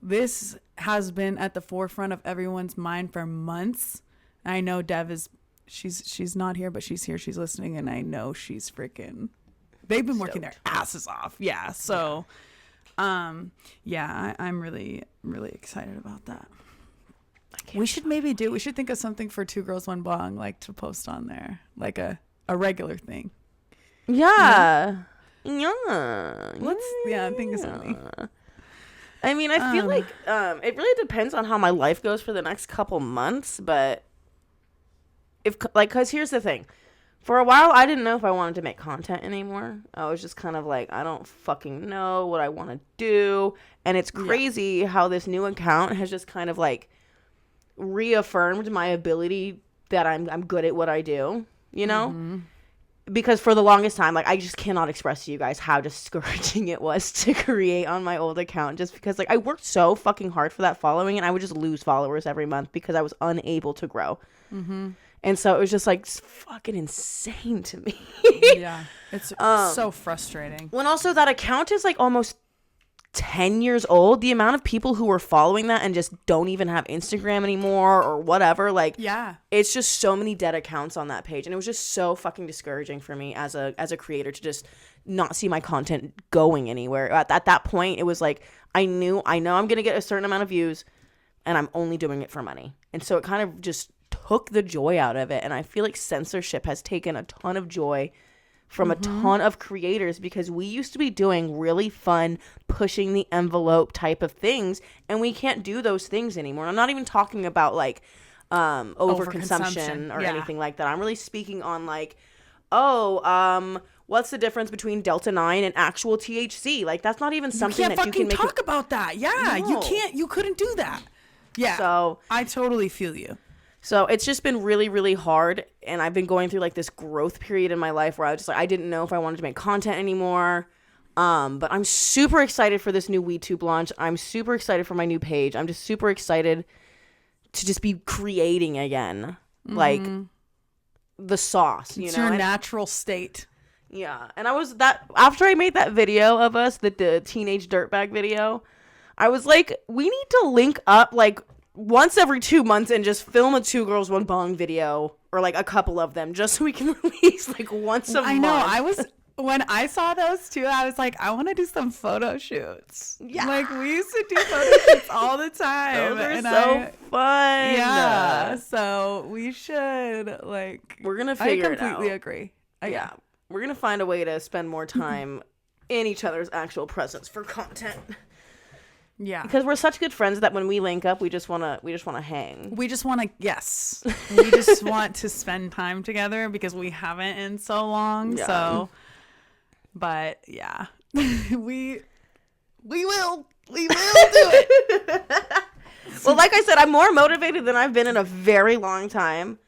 this has been at the forefront of everyone's mind for months. I know Dev is, she's not here, but she's here. She's listening, and I know she's freaking, they've been working their asses off. Yeah. So, I'm really, really excited about that. We should think of something for 2 Girls, 1 Bong, like, to post on there, like a regular thing. Yeah. Think of something. I mean, I feel like it really depends on how my life goes for the next couple months, but because here's the thing. For a while, I didn't know if I wanted to make content anymore. I was just kind of like, I don't fucking know what I want to do. And it's crazy how this new account has just kind of like reaffirmed my ability that I'm good at what I do, you know? Mm-hmm. Because for the longest time, like, I just cannot express to you guys how discouraging it was to create on my old account, just because, like, I worked so fucking hard for that following, and I would just lose followers every month because I was unable to grow. Mm-hmm. And so it was just, like, fucking insane to me. Yeah. It's so frustrating. When also that account is, like, almost 10 years old. The amount of people who were following that and just don't even have Instagram anymore or whatever, like, it's just so many dead accounts on that page, and it was just so fucking discouraging for me as a creator to just not see my content going anywhere. At that point, it was like, I know I'm gonna get a certain amount of views, and I'm only doing it for money. And so it kind of just took the joy out of it. And I feel like censorship has taken a ton of joy from a ton of creators, because we used to be doing really fun, pushing the envelope type of things, and we can't do those things anymore. I'm not even talking about like overconsumption or anything like that. I'm really speaking on like, what's the difference between Delta 9 and actual THC? Like, that's not even something that you can make. Talk about that. Yeah, No. You couldn't do that. Yeah. So I totally feel you. So it's just been really, really hard. And I've been going through like this growth period in my life where I was just like, I didn't know if I wanted to make content anymore. But I'm super excited for this new WeedTube launch. I'm super excited for my new page. I'm just super excited to just be creating again. Like the sauce, you It's know? your natural state. Yeah. And after I made that video of us, the teenage dirtbag video, I was like, we need to link up like once every 2 months and just film a 2 girls 1 bong video, or like a couple of them, just so we can release like once a month. I know. When I saw those two, I was like, I want to do some photo shoots. Yeah. Like, we used to do photo shoots all the time. Those are so fun. Yeah. So we should, like, we're going to figure it out. I completely agree. Yeah. We're going to find a way to spend more time in each other's actual presence for content. Yeah. Because we're such good friends that when we link up, we just want to hang. We just want to, yes. We just want to spend time together because we haven't in so long. Yeah. So, but yeah, we will do it. Well, like I said, I'm more motivated than I've been in a very long time.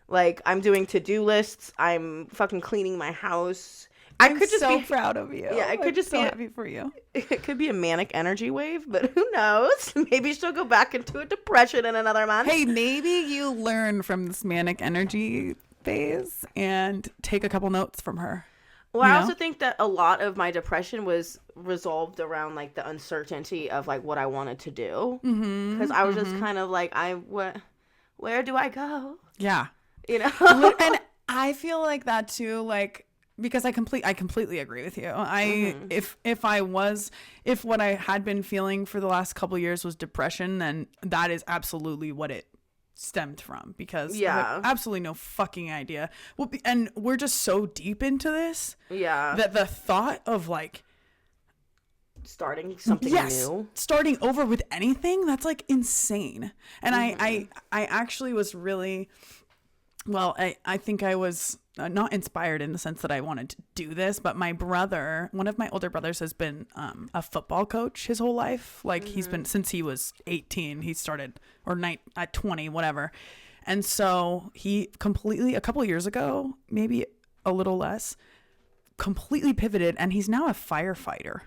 Like, I'm doing to-do lists. I'm fucking cleaning my house. I'm could just so be proud of you. Yeah, I could just so be happy for you. It could be a manic energy wave, but who knows? Maybe she'll go back into a depression in another month. Hey, maybe you learn from this manic energy phase and take a couple notes from her. Well, I also think that a lot of my depression was resolved around like the uncertainty of like what I wanted to do, because I was just kind of like, where do I go? Yeah, you know. And I feel like that too, like. Because I completely agree with you. If what I had been feeling for the last couple of years was depression, then that is absolutely what it stemmed from. Because I have absolutely no fucking idea. Well, and we're just so deep into this. Yeah. That the thought of like starting something new, starting over with anything, that's like insane. And I actually was really. Well, I think I was not inspired in the sense that I wanted to do this, but one of my older brothers has been a football coach his whole life. Like he's been, since he was 18, he started, or at 20, whatever. And so he completely, a couple of years ago, maybe a little less, completely pivoted, and he's now a firefighter.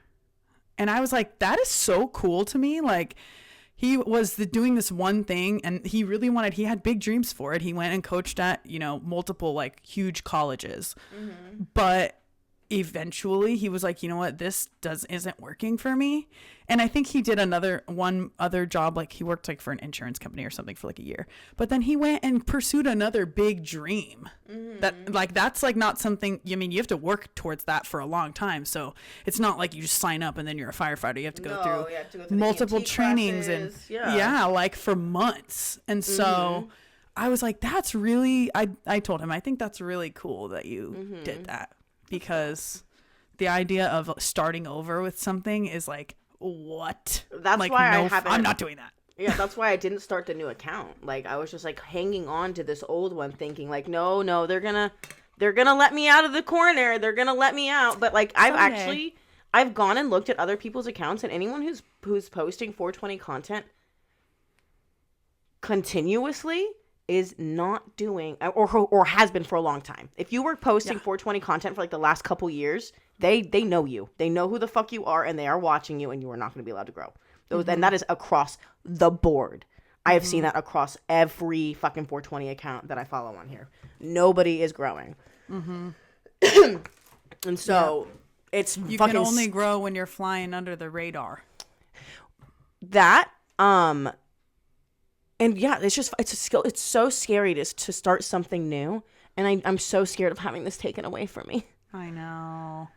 And I was like, that is so cool to me. Like, he was doing this one thing, and he really he had big dreams for it. He went and coached at, multiple like huge colleges, but eventually he was like, you know what, this isn't working for me. And I think he did one other job, like he worked like for an insurance company or something for like a year, but then he went and pursued another big dream that like, that's like not something, you have to work towards that for a long time. So it's not like you just sign up and then you're a firefighter. You have to go through multiple trainings classes, and like for months. And so I was like, that's really, I told him, I think that's really cool that you did that, because the idea of starting over with something is like, what? That's like, why I'm not doing that. Yeah, that's why I didn't start the new account. Like, I was just like hanging on to this old one, thinking like, no, they're gonna let me out of the corner. They're gonna let me out. But like, I've gone and looked at other people's accounts, and anyone who's posting 420 content continuously is not doing, or has been for a long time. If you were posting 420 content for like the last couple years, they know you. They know who the fuck you are, and they are watching you, and you are not going to be allowed to grow. And that is across the board. I have seen that across every fucking 420 account that I follow on here. Nobody is growing. And so it's you fucking... can only grow when you're flying under the radar. That, and yeah, it's so scary to start something new. And I'm so scared of having this taken away from me. I know.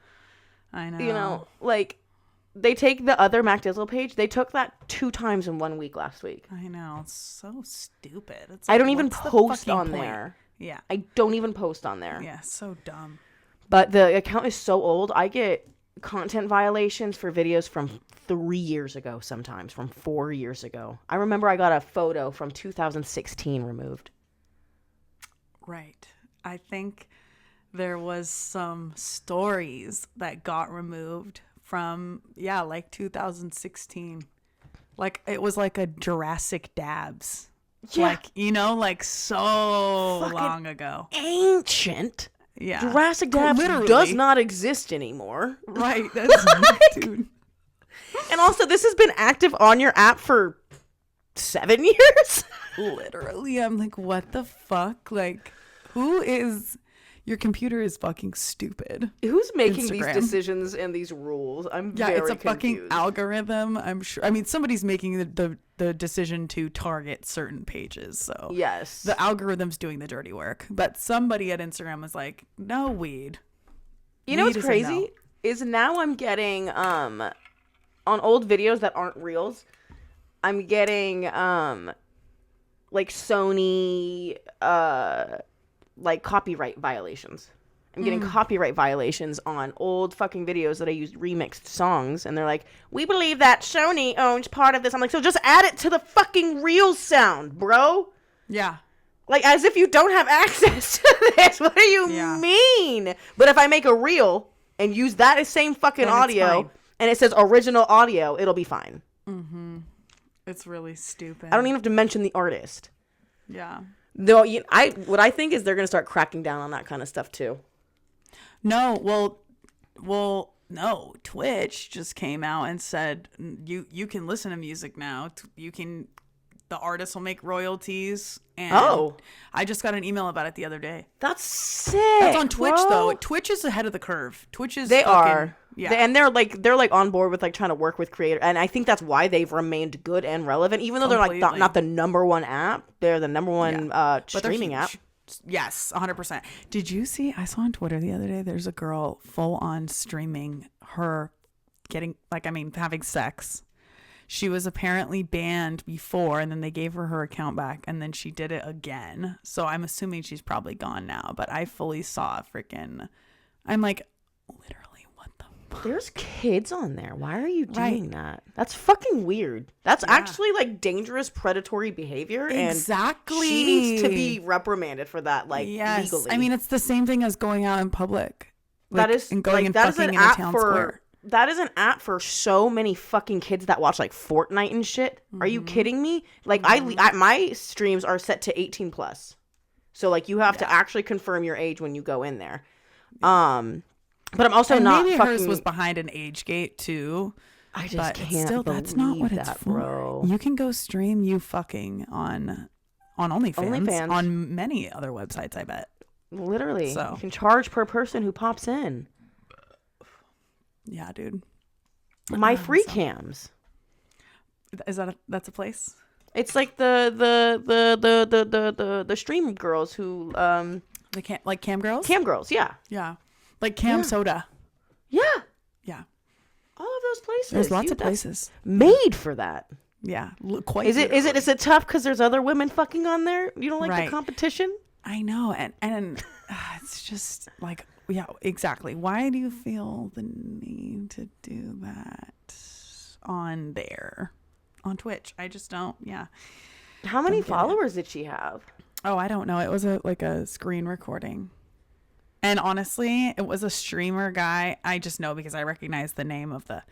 You know, like, they take the other Mac Dizzle page. They took that 2 times in 1 week last week. I know. It's so stupid. It's I like, don't even what's the post fucking on point? there. Yeah. I don't even post on there. Yeah, so dumb. But the account is so old. I get content violations for videos from 3 years ago sometimes, from 4 years ago. I remember I got a photo from 2016 removed. Right. I think there was some stories that got removed from, like 2016. Like, it was like a Jurassic Dabs. Yeah. Like, you know, like so Fucking long ago. Ancient. Yeah. Jurassic Dabs Literally. does not exist anymore. Right. That's dude. And also, this has been active on your app for 7 years? Literally, I'm like, what the fuck? Like, your computer is fucking stupid. Who's making these Instagram. decisions and these rules? I'm very It's a confused. fucking algorithm, I'm sure. I mean, somebody's making the decision to target certain pages, so Yes. the algorithm's doing the dirty work. But somebody at Instagram was like, no weed. You know Weed what's is a crazy? no. Is now I'm getting on old videos that aren't reels, I'm getting like Sony like copyright violations. I'm getting copyright violations on old fucking videos that I used remixed songs, and they're like, we believe that Sony owns part of this. I'm like, so just add it to the fucking reel sound, bro. Yeah. Like, as if you don't have access to this. What do you mean? But if I make a reel and use that same fucking Then it's audio fine. and it says original audio, it'll be fine. It's really stupid. I don't even have to mention the artist. Yeah. Though, what I think is they're going to start cracking down on that kind of stuff too. No, no. Twitch just came out and said you can listen to music now. The artist will make royalties. And I just got an email about it the other day. That's sick. That's on Twitch bro. though. Twitch is ahead of the curve. Twitch is They fucking, are. Yeah. And they're like on board with like trying to work with creators, and I think that's why they've remained good and relevant, even though they're like Completely. not the number one app. They're the number one But they're streaming app. huge. Yes, 100%. Did you see? I saw on Twitter the other day. There's a girl full on streaming her having sex. She was apparently banned before, and then they gave her account back, and then she did it again. So I'm assuming she's probably gone now. But I fully saw I'm like, literally, what the fuck? There's kids on there. Why are you doing that? That's fucking weird. That's actually like dangerous predatory behavior. Exactly. And she needs to be reprimanded for that, like Yes. legally. I mean, it's the same thing as going out in public. That is and going like, and that is fucking an in a app town for square. that is an app for so many fucking kids that watch like Fortnite and shit. Are you kidding me? Like I my streams are set to 18 plus. So like you have to actually confirm your age when you go in there. But I'm also not maybe fucking hers was behind an age gate too. I just But can't still, that's not what it's that, for. bro. You can go stream you fucking on OnlyFans, on many other websites, I bet. Literally. So. You can charge per person who pops in. Yeah, dude. My free cams. Is that's a place? It's like the stream girls who Like cam girls? cam girls, yeah. Yeah. Like Cam Soda. Yeah. Yeah. All of those places. There's lots of that's places. made for that. Yeah. Quite Is it literally. is it tough because there's other women fucking on there? You don't like Right. the competition? I know, and it's just like, yeah, exactly. Why do you feel the need to do that on Twitch? I just don't. Yeah. How many Don't get it. followers did she have? Oh, I don't know. It was a screen recording, and honestly, it was a streamer guy. I just know because I recognized the name of the.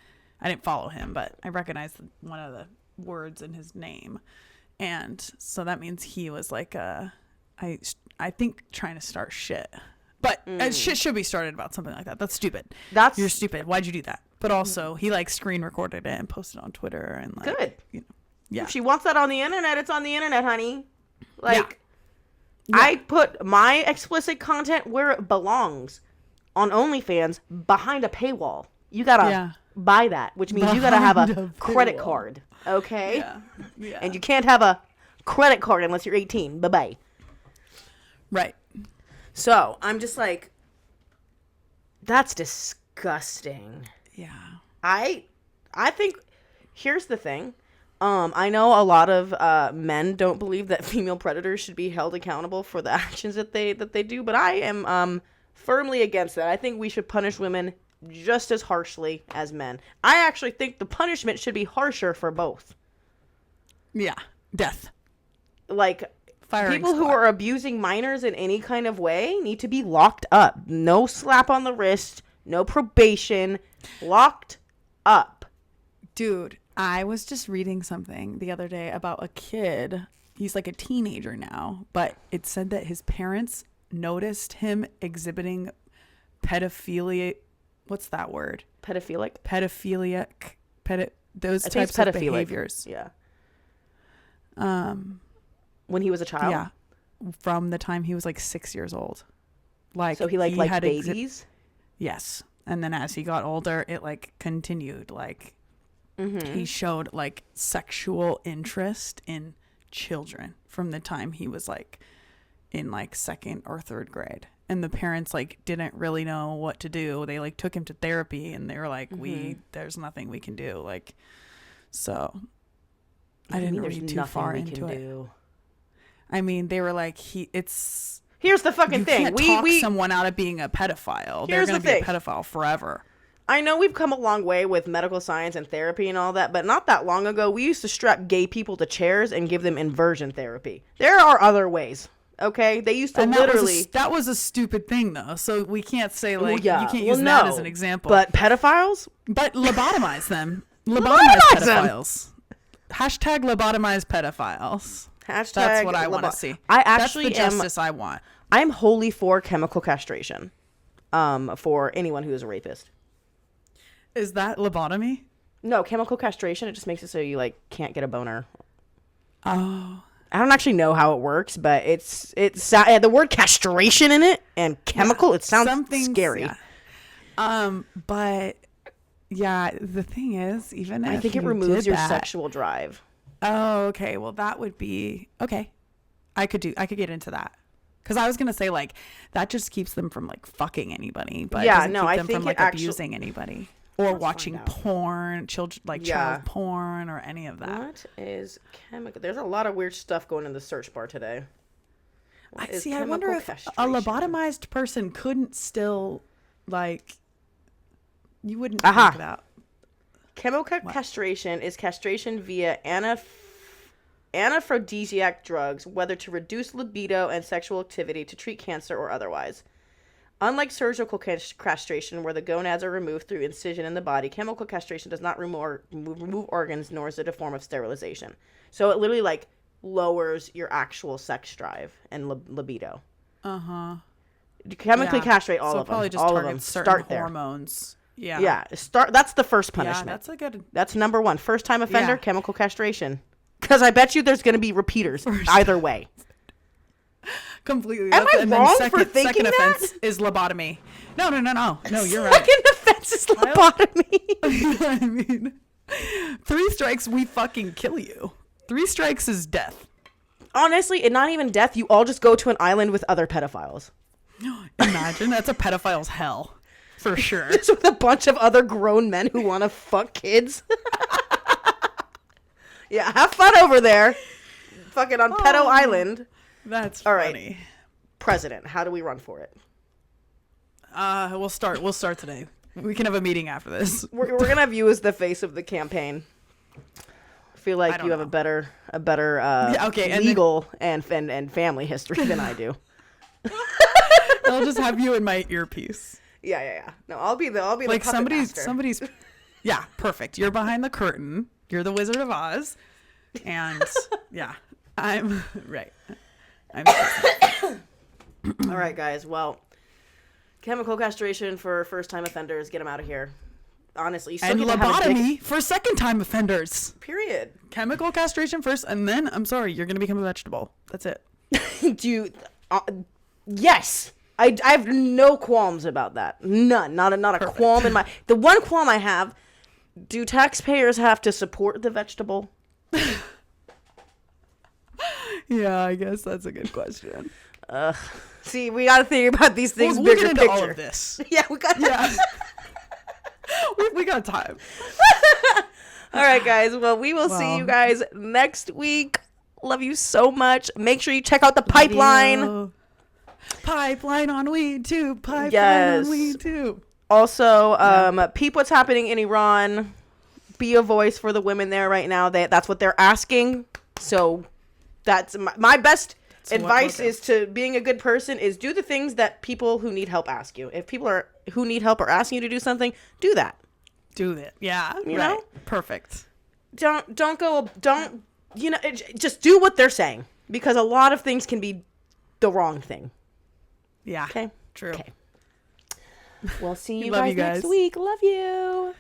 I didn't follow him, but I recognized one of the words in his name, and so that means he was like I think trying to start shit. But shit should be started about something like that. That's stupid. You're stupid. Why'd you do that? But also, he like screen recorded it and posted on Twitter and like Good. You know, yeah. If she wants that on the internet, it's on the internet, honey. Like, I put my explicit content where it belongs, on OnlyFans, behind a paywall. You gotta buy that, which means you gotta have a credit card, okay? Yeah. And you can't have a credit card unless you're 18. Bye-bye. Right. So, I'm just like, that's disgusting. Yeah. I I think here's the thing. I know a lot of men don't believe that female predators should be held accountable for the actions that they do, but I am firmly against that. I think we should punish women just as harshly as men. I actually think the punishment should be harsher for both. Yeah, death. Like, Firing people who squad. are abusing minors in any kind of way need to be locked up. No slap on the wrist, no probation, locked up. Dude, I was just reading something the other day about a kid. He's like a teenager now, but it said that his parents noticed him exhibiting pedophilia. What's that word? Pedophilic? Those I think types it's of pedophilic. behaviors. Yeah. When he was a child? Yeah. From the time he was like 6 years old. Like, So he like had babies? Yes. And then as he got older, it like continued. Like, he showed like sexual interest in children from the time he was like in like 2nd or 3rd grade. And the parents like didn't really know what to do. They like took him to therapy and they were like, there's nothing we can do. Like, so I didn't read too far into it. I mean, they were like, here's the fucking thing. Can't talk someone out of being a pedophile. They're going to be a pedophile forever. I know we've come a long way with medical science and therapy and all that, but not that long ago, we used to strap gay people to chairs and give them inversion therapy. There are other ways, okay? They used to literally... That was a stupid thing, though, so we can't say, like, you can't use no. that as an example. But pedophiles? But lobotomize them. Lobotomize pedophiles. Hashtag lobotomize pedophiles. Hashtag That's what I want to see. I actually That's the justice I want. I'm wholly for chemical castration for anyone who is a rapist. Is that lobotomy? No, chemical castration, it just makes it so you like can't get a boner. Oh. I don't actually know how it works, but it's the word castration in it and chemical, it sounds scary. Yeah. But yeah, the thing is, even if I think it you removes did your that, sexual drive. Oh, okay. Well, that would be okay. I could get into that. Because I was going to say, like, that just keeps them from, like, fucking anybody. But yeah, it doesn't no, keep I them think from, like, abusing anybody. Or watching porn, child porn, or any of that. What is chemical? There's a lot of weird stuff going in the search bar today. I wonder if a lobotomized person couldn't still, like, you wouldn't think that. Chemical castration is castration via anaphrodisiac drugs, whether to reduce libido and sexual activity, to treat cancer, or otherwise. Unlike surgical castration, where the gonads are removed through incision in the body, chemical castration does not remove organs, nor is it a form of sterilization. So it literally, like, lowers your actual sex drive and libido. Uh-huh. Chemically castrate all of them. Probably just target certain hormones. Yeah. Yeah. That's the first punishment. Yeah, that's number one. First time offender, chemical castration. Because I bet you there's going to be repeaters either way. Completely. Am I wrong for thinking second that? offense is lobotomy. No, you're right. Second offense is lobotomy. I mean, 3 strikes, we fucking kill you. 3 strikes is death. Honestly, and not even death. You all just go to an island with other pedophiles. Imagine, that's a pedophile's hell. For sure. Just with a bunch of other grown men who want to fuck kids. Yeah, have fun over there. Fucking on Pedo Island. That's all funny. Right. President, how do we run for it? We'll start today. We can have a meeting after this. We're gonna have you as the face of the campaign. I feel like you have a better legal and family history than I do. I'll just have you in my earpiece. Yeah. No, I'll be like the somebody's. Yeah, perfect. You're behind the curtain. You're the Wizard of Oz, and yeah, I'm right. All right, guys. Well, chemical castration for first-time offenders. Get them out of here. Honestly, you still and lobotomy for second-time offenders. Period. Chemical castration first, and then I'm sorry, you're gonna become a vegetable. That's it. Yes. I have no qualms about that. None. Not a qualm in my... The one qualm I have, do taxpayers have to support the vegetable? Yeah, I guess that's a good question. See, we got to think about these things we'll bigger get into picture. All of this. Yeah, we got. Yeah. We got time. All right, guys. Well, we will see you guys next week. Love you so much. Make sure you check out the pipeline. Pipeline on WeedTube. Pipeline Yes. on WeedTube. Also, peep what's happening in Iran. Be a voice for the women there right now. That's what they're asking. So that's my best advice is to being a good person is do the things that people who need help ask you. If people who need help are asking you to do something, do that. Do it. Yeah. You know? Perfect. Don't just do what they're saying because a lot of things can be the wrong thing. Yeah. Okay. True. Okay. We'll see you Love guys you guys next week. Love you.